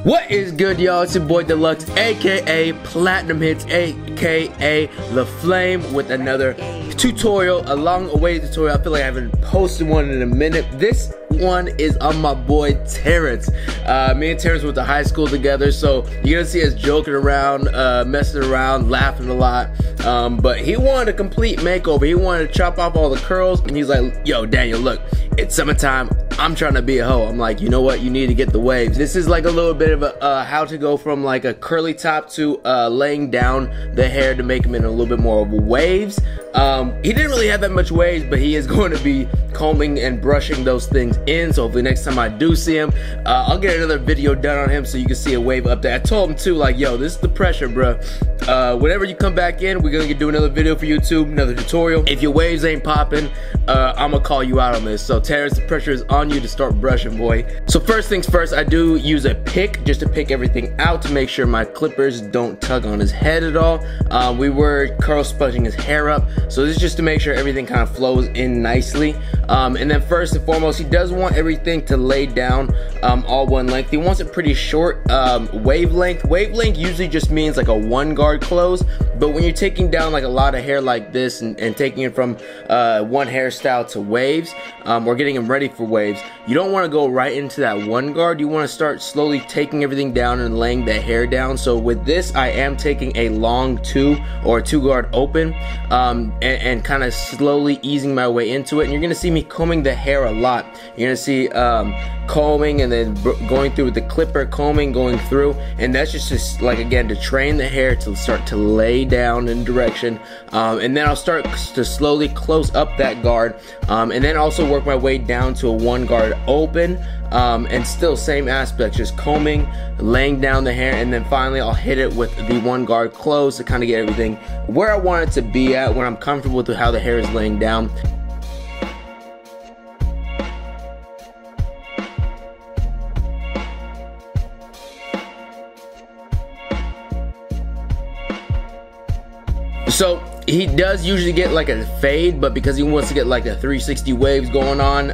What is good, y'all? It's your boy Deluxe, aka Platinum Hits, aka The Flame, with another tutorial, a long-awaited tutorial. I feel like I haven't posted one in a minute. This one is on my boy Terrence. Me and Terrence went to high school together, so you're gonna see us joking around, messing around, laughing a lot. But he wanted a complete makeover. He wanted to chop off all the curls, and he's like, "Yo, Daniel, look, it's summertime. I'm trying to be a hoe." I'm like, you know what? You need to get the waves. This is like a little bit of a how to go from like a curly top to laying down the hair to make him in a little bit more of waves. He didn't really have that much waves, but he is going to be combing and brushing those things in. So hopefully next time I do see him, I'll get another video done on him so you can see a wave update. I told him too, like, yo, this is the pressure, bro. Whenever you come back in, we're gonna do another video for YouTube, another tutorial. If your waves ain't popping, I'm gonna call you out on this. So Terrence, the pressure is on you to start brushing, boy. So first things first, I do use a pick just to pick everything out to make sure my clippers don't tug on his head at all. We were curl sponging his hair up, so this is just to make sure everything kind of flows in nicely. And then first and foremost, he does want everything to lay down all one length. He wants it pretty short. Wavelength usually just means like a one guard close, but when you're taking down like a lot of hair like this and taking it from one hairstyle to waves, or getting him ready for waves, you don't want to go right into that one guard. You want to start slowly taking everything down and laying the hair down. So with this, I am taking a long two guard open, and kind of slowly easing my way into it. And you're gonna see me combing the hair a lot. You're gonna see combing and then going through with the clipper, combing, going through, and that's just like, again, to train the hair to start to lay down in direction. And then I'll start to slowly close up that guard, and then also work my way down to a one guard open, and still same aspect, just combing, laying down the hair, and then finally I'll hit it with the one guard close to kind of get everything where I want it to be at when I'm comfortable with how the hair is laying down. So he does usually get like a fade, but because he wants to get like a 360 waves going on,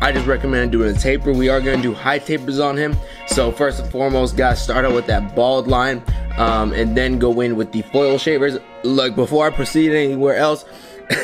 I just recommend doing a taper. We are going to do high tapers on him. So first and foremost, guys, start out with that bald line, and then go in with the foil shavers. Look, before I proceed anywhere else,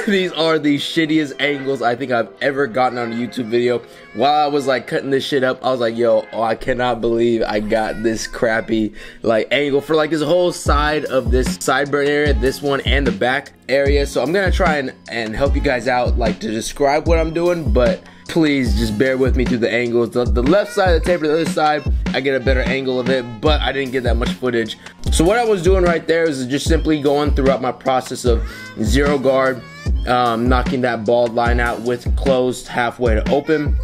these are the shittiest angles I think I've ever gotten on a YouTube video. While I was like cutting this shit up, I was like, yo, I cannot believe I got this crappy like angle for like this whole side of this sideburn area, this one and the back area. So I'm gonna try and help you guys out, like, to describe what I'm doing, but please just bear with me through the angles. The left side of the taper, the other side, I get a better angle of it, but I didn't get that much footage. So what I was doing right there is just simply going throughout my process of zero guard, knocking that bald line out with closed halfway to open,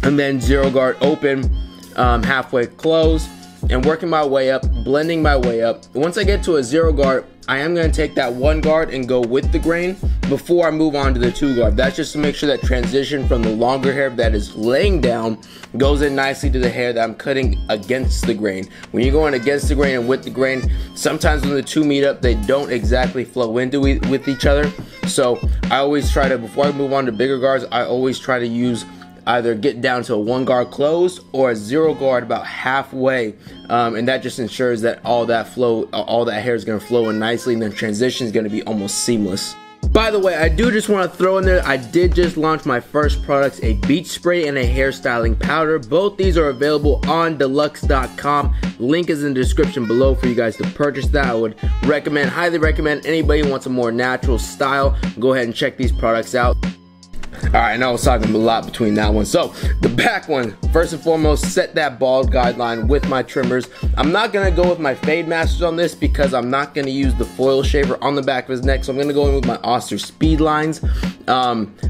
and then zero guard open, halfway closed, and working my way up, blending my way up. Once I get to a zero guard, I am going to take that one guard and go with the grain before I move on to the two guard. That's just to make sure that transition from the longer hair that is laying down goes in nicely to the hair that I'm cutting against the grain. When you're going against the grain and with the grain, sometimes when the two meet up, they don't exactly flow into with each other. So I always try to, before I move on to bigger guards, I always try to use either get down to a one guard closed or a zero guard about halfway, and that just ensures that all that hair is going to flow in nicely, and the transition is going to be almost seamless. By the way, I do just want to throw in there, I did just launch my first products, a beach spray and a hairstyling powder. Both these are available on deluxe.com. Link is in the description below for you guys to purchase that. I would recommend, highly recommend, anybody who wants a more natural style, go ahead and check these products out. Alright, I know I was talking a lot between that one. So, the back one, first and foremost, set that bald guideline with my trimmers. I'm not going to go with my Fade Masters on this because I'm not going to use the foil shaver on the back of his neck. So I'm going to go in with my Oster Speed Lines.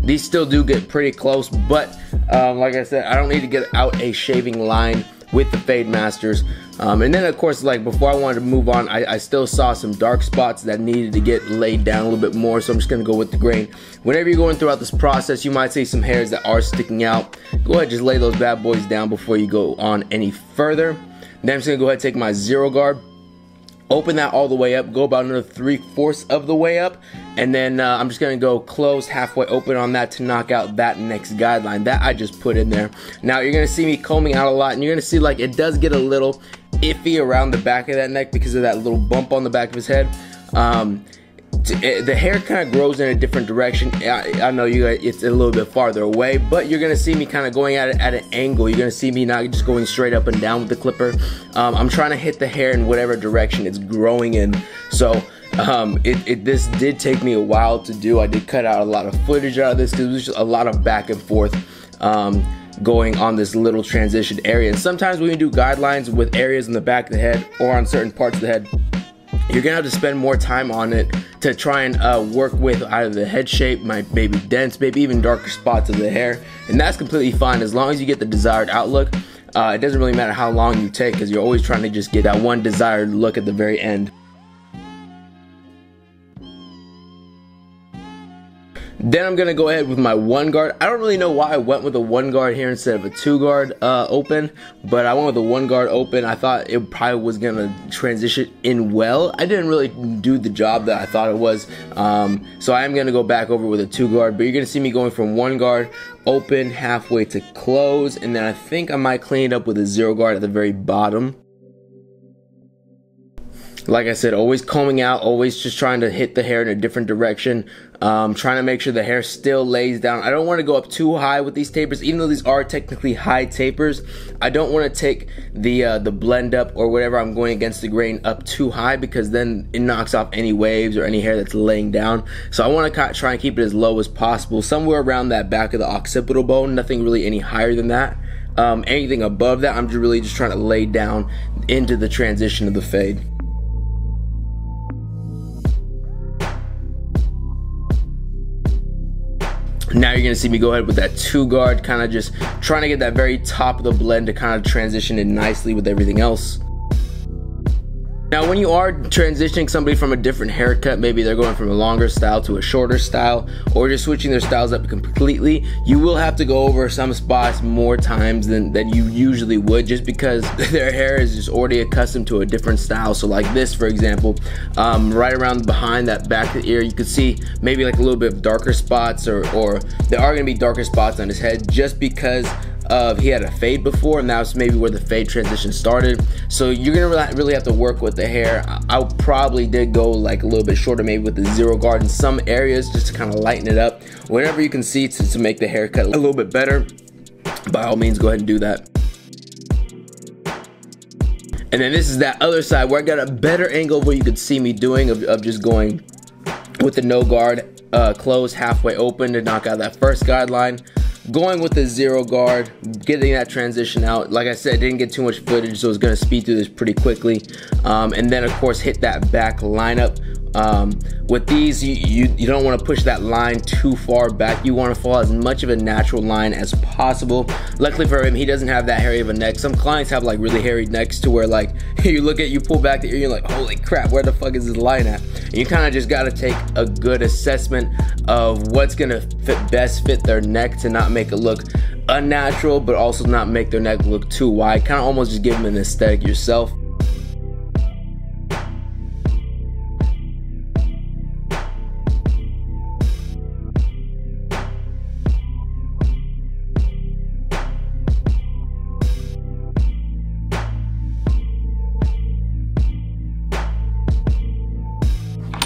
These still do get pretty close, but like I said, I don't need to get out a shaving line with the Fade Masters. And then of course, like, before I wanted to move on, I still saw some dark spots that needed to get laid down a little bit more, so I'm just gonna go with the grain. Whenever you're going throughout this process, you might see some hairs that are sticking out. Go ahead, just lay those bad boys down before you go on any further. Then I'm just gonna go ahead and take my zero guard, Open that all the way up, go about another 3/4 of the way up, and then I'm just gonna go close halfway open on that to knock out that next guideline that I just put in there. Now you're gonna see me combing out a lot, and you're gonna see like it does get a little iffy around the back of that neck because of that little bump on the back of his head. The hair kind of grows in a different direction. I know you guys, it's a little bit farther away, but you're gonna see me kind of going at it at an angle. You're gonna see me not just going straight up and down with the clipper. I'm trying to hit the hair in whatever direction it's growing in. So this did take me a while to do. I did cut out a lot of footage out of this because it was just a lot of back and forth going on this little transition area. And sometimes when you do guidelines with areas in the back of the head or on certain parts of the head, you're gonna have to spend more time on it to try and work with either the head shape, maybe dents, maybe even darker spots of the hair, and that's completely fine as long as you get the desired outlook. It doesn't really matter how long you take because you're always trying to just get that one desired look at the very end. Then I'm gonna go ahead with my 1 guard. I don't really know why I went with a 1 guard here instead of a 2 guard open, but I went with a 1 guard open. I thought it probably was gonna transition in well. I didn't really do the job that I thought it was, so I am gonna go back over with a 2 guard. But you're gonna see me going from 1 guard open halfway to close, and then I think I might clean it up with a 0 guard at the very bottom. Like I said, always combing out, always just trying to hit the hair in a different direction, trying to make sure the hair still lays down. I don't want to go up too high with these tapers, even though these are technically high tapers. I don't want to take the blend up or whatever I'm going against the grain up too high because then it knocks off any waves or any hair that's laying down. So I want to try and keep it as low as possible, somewhere around that back of the occipital bone, nothing really any higher than that. Anything above that, I'm really just trying to lay down into the transition of the fade. Now you're gonna see me go ahead with that 2 guard, kind of just trying to get that very top of the blend to kind of transition in nicely with everything else. Now when you are transitioning somebody from a different haircut, maybe they're going from a longer style to a shorter style, or just switching their styles up completely, you will have to go over some spots more times than you usually would, just because their hair is just already accustomed to a different style. So like this, for example, right around behind that back of the ear, you could see maybe like a little bit of darker spots, or there are gonna be darker spots on his head just because he had a fade before, and that's maybe where the fade transition started. So you're gonna really have to work with the hair. I probably did go like a little bit shorter, maybe with the 0 guard in some areas, just to kind of lighten it up. Whenever you can see to make the haircut a little bit better, by all means go ahead and do that. And then this is that other side where I got a better angle of what you could see me doing of just going with the no guard, close halfway open to knock out that first guideline. Going with the 0 guard, getting that transition out. Like I said, didn't get too much footage, so I was gonna speed through this pretty quickly. And then of course hit that back lineup. With these, you don't want to push that line too far back. You want to follow as much of a natural line as possible. Luckily for him, he doesn't have that hairy of a neck. Some clients have like really hairy necks to where like you pull back the ear, you're like, holy crap, where the fuck is this line at? And you kind of just got to take a good assessment of what's gonna best fit their neck to not make it look unnatural, but also not make their neck look too wide. Kind of almost just give them an aesthetic yourself.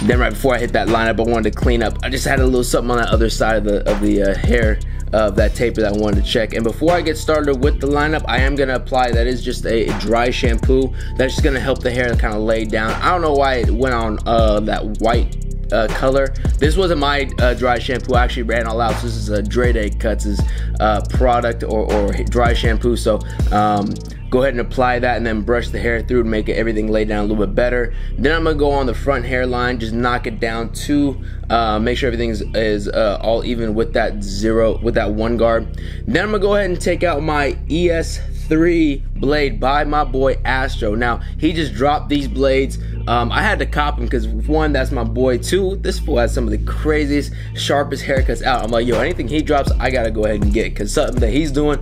Then right before I hit that lineup, I wanted to clean up. I just had a little something on that other side of the hair of that taper that I wanted to check. And before I get started with the lineup, I am gonna apply, that is just a dry shampoo. That's just gonna help the hair kind of lay down. I don't know why it went on that white color. This wasn't my dry shampoo. I actually ran all out. So this is a Dre Day Cuts' product or dry shampoo. So go ahead and apply that and then brush the hair through to make everything lay down a little bit better. Then I'm gonna go on the front hairline, just knock it down to make sure everything is all even with that 1 guard. Then I'm gonna go ahead and take out my ES3 blade by my boy Astro. Now he just dropped these blades. I had to cop him because 1, that's my boy. 2, this fool has some of the craziest, sharpest haircuts out. I'm like, yo, anything he drops, I gotta go ahead and get, because something that he's doing,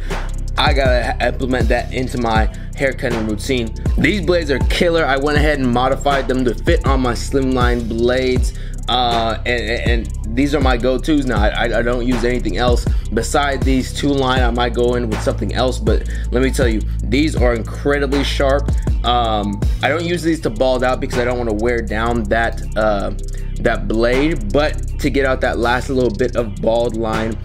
I gotta implement that into my hair cutting routine. These blades are killer. I went ahead and modified them to fit on my slimline blades, and these are my go-tos now. I don't use anything else beside these two line. I might go in with something else, but let me tell you, these are incredibly sharp. I don't use these to bald out because I don't want to wear down that that blade, but to get out that last little bit of bald line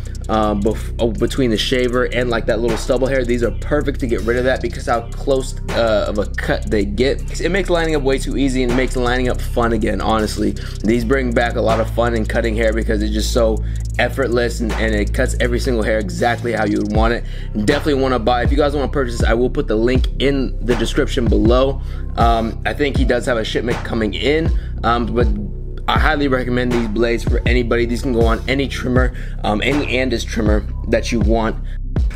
between the shaver and like that little stubble hair, these are perfect to get rid of that because how close of a cut they get. It makes lining up way too easy and it makes lining up fun again. Honestly, these bring back a lot of fun in cutting hair because it's just so effortless, and it cuts every single hair exactly how you would want it. Definitely want to buy. If you guys want to purchase, I will put the link in the description below. I think he does have a shipment coming in, but I highly recommend these blades for anybody. These can go on any trimmer, any Andis trimmer that you want.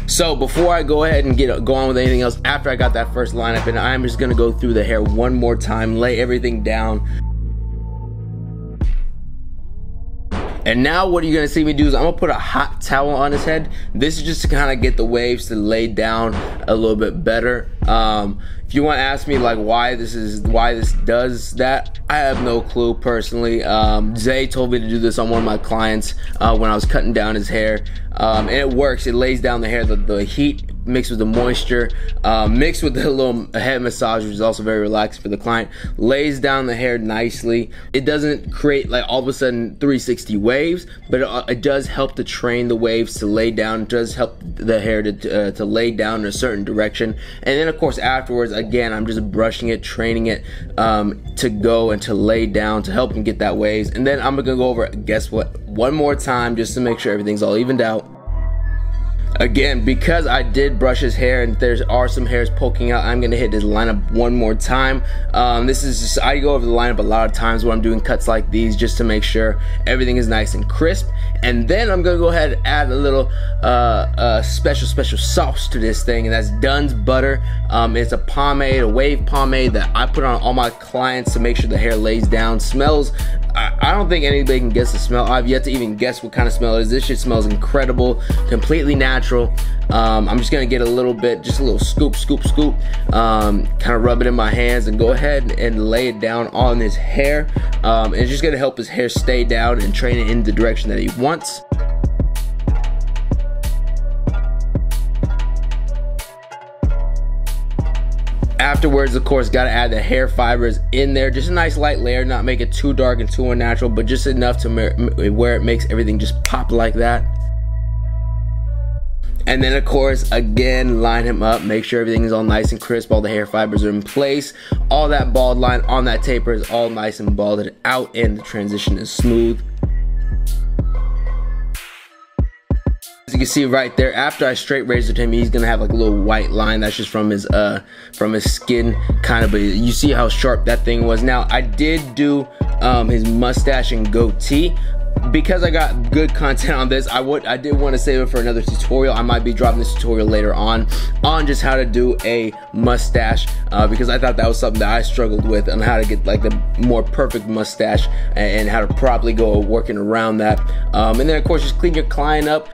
So before I go ahead and go on with anything else, after I got that first lineup in, I'm just gonna go through the hair one more time, lay everything down. And now what you're gonna see me do is I'm gonna put a hot towel on his head. This is just to kind of get the waves to lay down a little bit better. If you want to ask me like why this does that, I have no clue personally. Zay told me to do this on one of my clients when I was cutting down his hair, and it works. It lays down the hair. The heat mixed with the moisture, mixed with the little head massage, which is also very relaxing for the client, lays down the hair nicely. It doesn't create like all of a sudden 360 waves, but it does help to train the waves to lay down. It does help the hair to lay down in a certain direction. And then of course afterwards, again, I'm just brushing it, training it to go and to lay down to help him get that waves. And then I'm gonna go over, guess what, one more time just to make sure everything's all evened out. Again, because I did brush his hair and there are some hairs poking out, I'm gonna hit this lineup one more time. This is just, I go over the lineup a lot of times when I'm doing cuts like these just to make sure everything is nice and crisp. And then I'm gonna go ahead and add a little special sauce to this thing, and that's Dunn's butter. It's a pomade, a wave pomade that I put on all my clients to make sure the hair lays down. Smells, I don't think anybody can guess the smell. I've yet to even guess what kind of smell it is. This shit smells incredible, completely natural. I'm just gonna get a little bit, just a little scoop, kind of rub it in my hands and go ahead and lay it down on his hair. And it's just gonna help his hair stay down and train it in the direction that he wants. Afterwards, of course, gotta add the hair fibers in there. Just a nice light layer, not make it too dark and too unnatural, but just enough to where it makes everything just pop like that. And then of course, again, line him up, make sure everything is all nice and crisp, all the hair fibers are in place, all that bald line on that taper is all nice and balded out, and the transition is smooth. As you can see right there, after I straight razored him, he's gonna have like a little white line. That's just from his skin, kind of. But you see how sharp that thing was. Now I did do his mustache and goatee. Because I got good content on this, I did want to save it for another tutorial. I might be dropping this tutorial later on just how to do a mustache, because I thought that was something that I struggled with, on how to get like the more perfect mustache and how to properly go working around that. And then of course just clean your client up.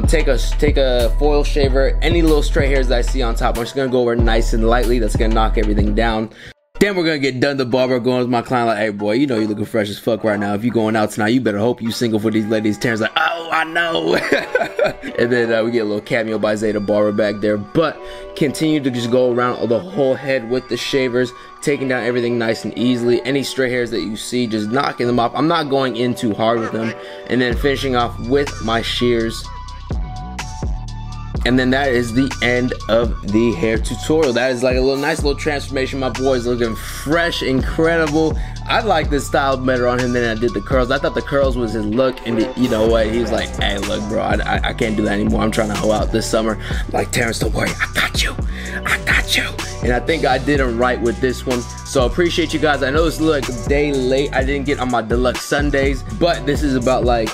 Take a foil shaver, any little stray hairs that I see on top, I'm just gonna go over nice and lightly. That's gonna knock everything down. Then we're gonna get done the barber, going with my client like, hey boy, you know you looking fresh as fuck right now. If you going out tonight, you better hope you single for these ladies. Terrence like, oh, I know. And then we get a little cameo by Zay the barber back there. But continue to just go around the whole head with the shavers, taking down everything nice and easily. Any stray hairs that you see, just knocking them off. I'm not going in too hard with them. And then finishing off with my shears. And then that is the end of the hair tutorial. That is like a nice little transformation. My boy's looking fresh, incredible. I like this style better on him than I did the curls. I thought the curls was his look, and you know what? He was like, hey, look, bro, I can't do that anymore. I'm trying to hoe out this summer. I'm like, Terrence, don't worry, I got you. And I think I did him right with this one. So appreciate you guys. I know it's like a day late. I didn't get on my deluxe Sundays, but this is about like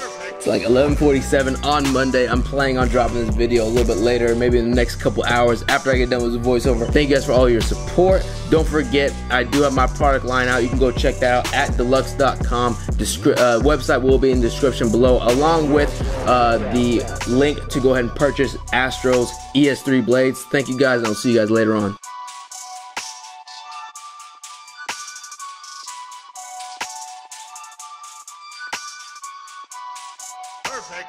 It's like 11:47 on Monday. I'm planning on dropping this video a little bit later, maybe in the next couple hours after I get done with the voiceover. Thank you guys for all your support. Don't forget, I do have my product line out. You can go check that out at deluxe.com. Website will be in the description below, along with the link to go ahead and purchase Astro's ES3 blades. Thank you guys, and I'll see you guys later on. Perfect.